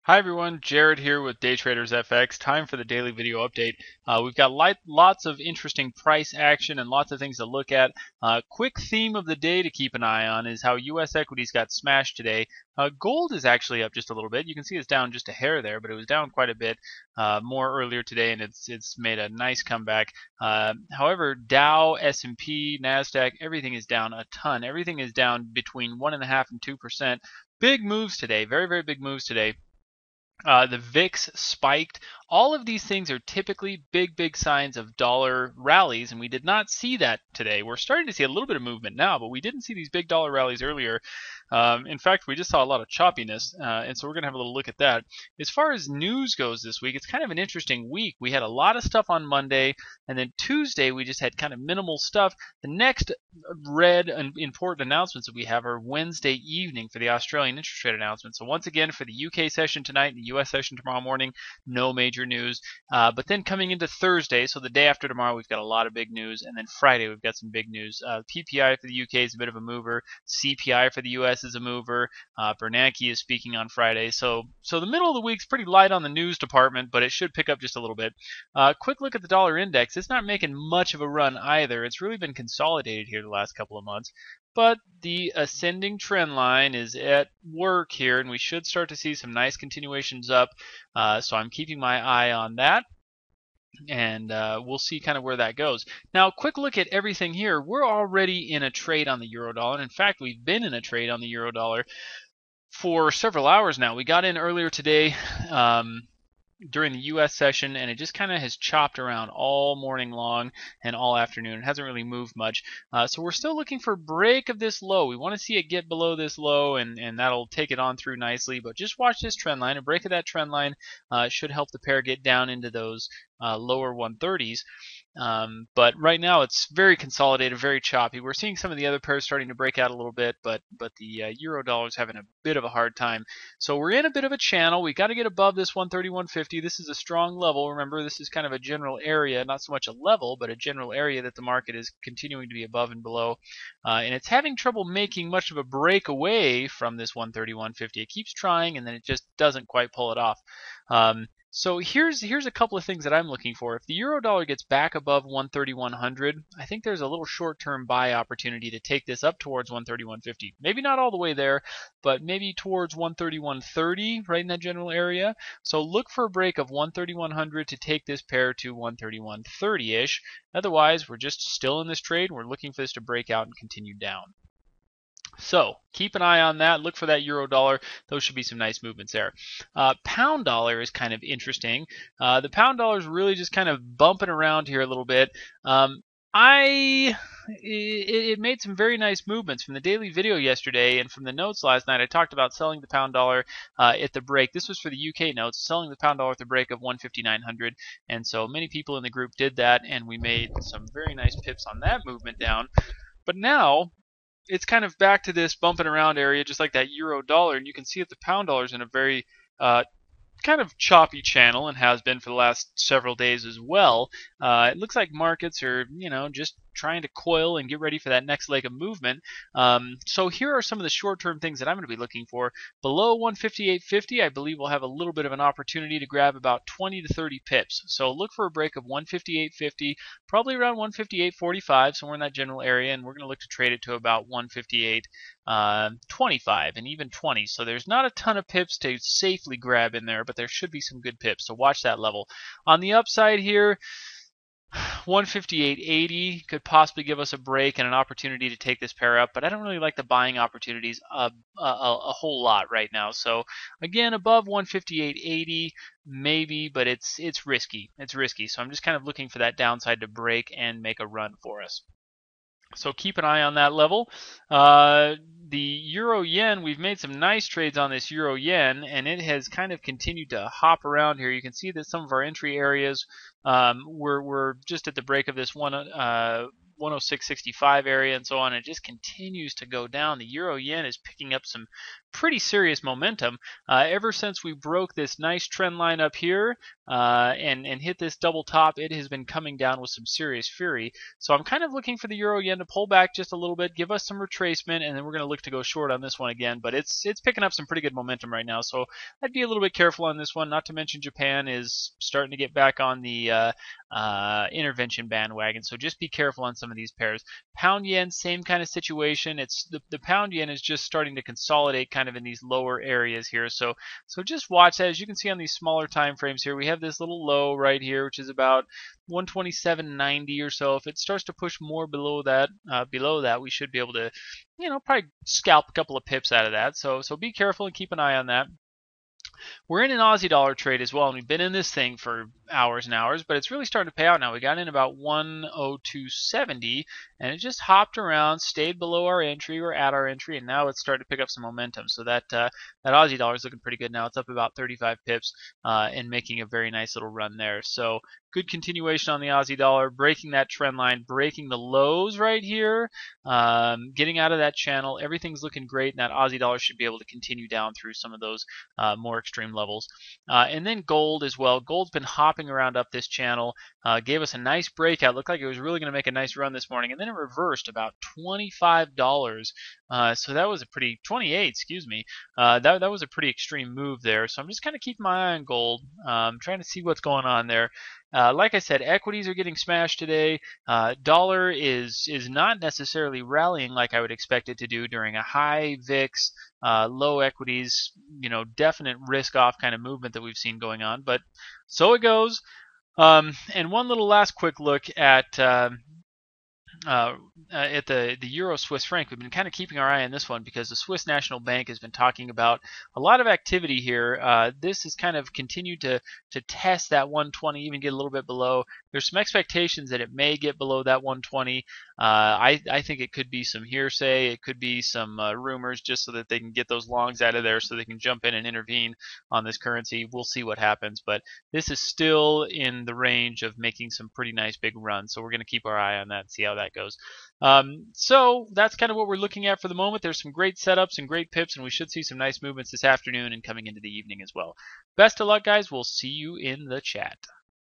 Hi everyone, Jared here with Day Traders FX. Time for the daily video update. We've got lots of interesting price action and lots of things to look at. Quick theme of the day to keep an eye on is how U.S. equities got smashed today. Gold is actually up just a little bit. You can see it's down just a hair there, but it was down quite a bit more earlier today, and it's made a nice comeback. However, Dow, S&P, NASDAQ, everything is down a ton. Everything is down between 1.5% and 2%. Big moves today, very, very big moves today. The VIX spiked. All of these things are typically big signs of dollar rallies, and we did not see that today. We're starting to see a little bit of movement now, but we didn't see these big dollar rallies earlier. In fact, we just saw a lot of choppiness, and so we're going to have a little look at that. As far as news goes this week, it's kind of an interesting week. We had a lot of stuff on Monday, and then Tuesday we just had kind of minimal stuff. The next red and important announcements that we have are Wednesday evening for the Australian interest rate announcement. So once again, for the UK session tonight and the US session tomorrow morning, no major news. But then coming into Thursday, so the day after tomorrow, we've got a lot of big news, and then Friday we've got some big news. PPI for the UK is a bit of a mover. CPI for the US is a mover. Bernanke is speaking on Friday. So the middle of the week's pretty light on the news department, but it should pick up just a little bit. Quick look at the dollar index. It's not making much of a run either. It's really been consolidated here the last couple of months. But the ascending trend line is at work here, and we should start to see some nice continuations up. So I'm keeping my eye on that, and we'll see kind of where that goes. Now, quick look at everything here. We're already in a trade on the euro-dollar. And in fact, we've been in a trade on the euro-dollar for several hours now. We got in earlier today during the U.S. session, and it just kind of has chopped around all morning long and all afternoon. It hasn't really moved much. So we're still looking for a break of this low. We want to see it get below this low, and that'll take it on through nicely. But just watch this trend line. A break of that trend line should help the pair get down into those lower 130s. But right now it's very consolidated, very choppy. We're seeing some of the other pairs starting to break out a little bit, but the euro dollar is having a bit of a hard time. So we're in a bit of a channel. We got to get above this 130-150. This is a strong level. Remember, this is kind of a general area, not so much a level, but a general area that the market is continuing to be above and below. And it's having trouble making much of a break away from this 130-150. It keeps trying, and then it just doesn't quite pull it off. So here's a couple of things that I'm looking for. If the euro dollar gets back above 130-100, I think there's a little short-term buy opportunity to take this up towards 130-150. Maybe not all the way there, but maybe towards 130-130, right in that general area. So look for a break of 130-100 to take this pair to 130-130-ish. Otherwise, we're just still in this trade. We're looking for this to break out and continue down. So keep an eye on that. Look for that euro dollar. Those should be some nice movements there. Pound dollar is kind of interesting. The pound dollar is really just kind of bumping around here a little bit. It made some very nice movements from the daily video yesterday, and from the notes last night. I talked about selling the pound dollar at the break. This was for the UK notes, selling the pound dollar at the break of 159.00, and so many people in the group did that, and we made some very nice pips on that movement down. But now it's kind of back to this bumping around area, just like that euro dollar, and you can see that the pound dollar is in a very kind of choppy channel, and has been for the last several days as well. It looks like markets are, just trying to coil and get ready for that next leg of movement. So here are some of the short-term things that I'm going to be looking for. Below 158.50, I believe we'll have a little bit of an opportunity to grab about 20 to 30 pips. So look for a break of 158.50, probably around 158.45, somewhere in that general area, and we're going to look to trade it to about 158.25 and even 20. So there's not a ton of pips to safely grab in there, but there should be some good pips. So watch that level. On the upside here, 158.80 could possibly give us a break and an opportunity to take this pair up, but I don't really like the buying opportunities a whole lot right now. So again, above 158.80 maybe, but it's risky. It's risky. So I'm just kind of looking for that downside to break and make a run for us. So keep an eye on that level. The euro yen, we've made some nice trades on this euro yen, and it has kind of continued to hop around here. You can see that some of our entry areas we're just at the break of this 106.65 area and so on. It just continues to go down. The euro yen is picking up some pretty serious momentum ever since we broke this nice trend line up here. and hit this double top, it has been coming down with some serious fury. So I'm kind of looking for the euro yen to pull back just a little bit, give us some retracement, and then we're going to look to go short on this one again. But it's picking up some pretty good momentum right now, so I'd be a little bit careful on this one. Not to mention Japan is starting to get back on the intervention bandwagon, so just be careful on some of these pairs. Pound yen, same kind of situation. It's the pound yen is just starting to consolidate kind of in these lower areas here, so just watch that. As you can see on these smaller time frames here, we have this little low right here, which is about 127.90 or so. If it starts to push more below that, we should be able to, probably scalp a couple of pips out of that. So be careful and keep an eye on that. We're in an Aussie dollar trade as well, and we've been in this thing for hours and hours, but it's really starting to pay out now. We got in about 102.70, and it just hopped around, stayed below our entry or at our entry, and now it's starting to pick up some momentum. So that Aussie dollar is looking pretty good now. It's up about 35 pips and making a very nice little run there. So good continuation on the Aussie dollar, breaking that trend line, breaking the lows right here, getting out of that channel. Everything's looking great, and that Aussie dollar should be able to continue down through some of those more extreme levels. And then gold as well. Gold's been hopping around up this channel, gave us a nice breakout. Looked like it was really going to make a nice run this morning, and then it reversed about $25. So that was a pretty 28, excuse me. That was a pretty extreme move there. So I'm just kind of keeping my eye on gold, trying to see what's going on there. Like I said, equities are getting smashed today. Dollar is not necessarily rallying like I would expect it to do during a high VIX, low equities, definite risk-off kind of movement that we've seen going on. But so it goes. And one little last quick look at the Euro Swiss franc. We've been kind of keeping our eye on this one because the Swiss National Bank has been talking about a lot of activity here. This has kind of continued to test that 120, even get a little bit below. There's some expectations that it may get below that 120. I think it could be some hearsay. It could be some rumors just so that they can get those longs out of there so they can jump in and intervene on this currency. We'll see what happens, but this is still in the range of making some pretty nice big runs. So we're going to keep our eye on that and see how that goes. So that's kind of what we're looking at for the moment. There's some great setups and great pips, and we should see some nice movements this afternoon and coming into the evening as well. Best of luck, guys. We'll see you in the chat.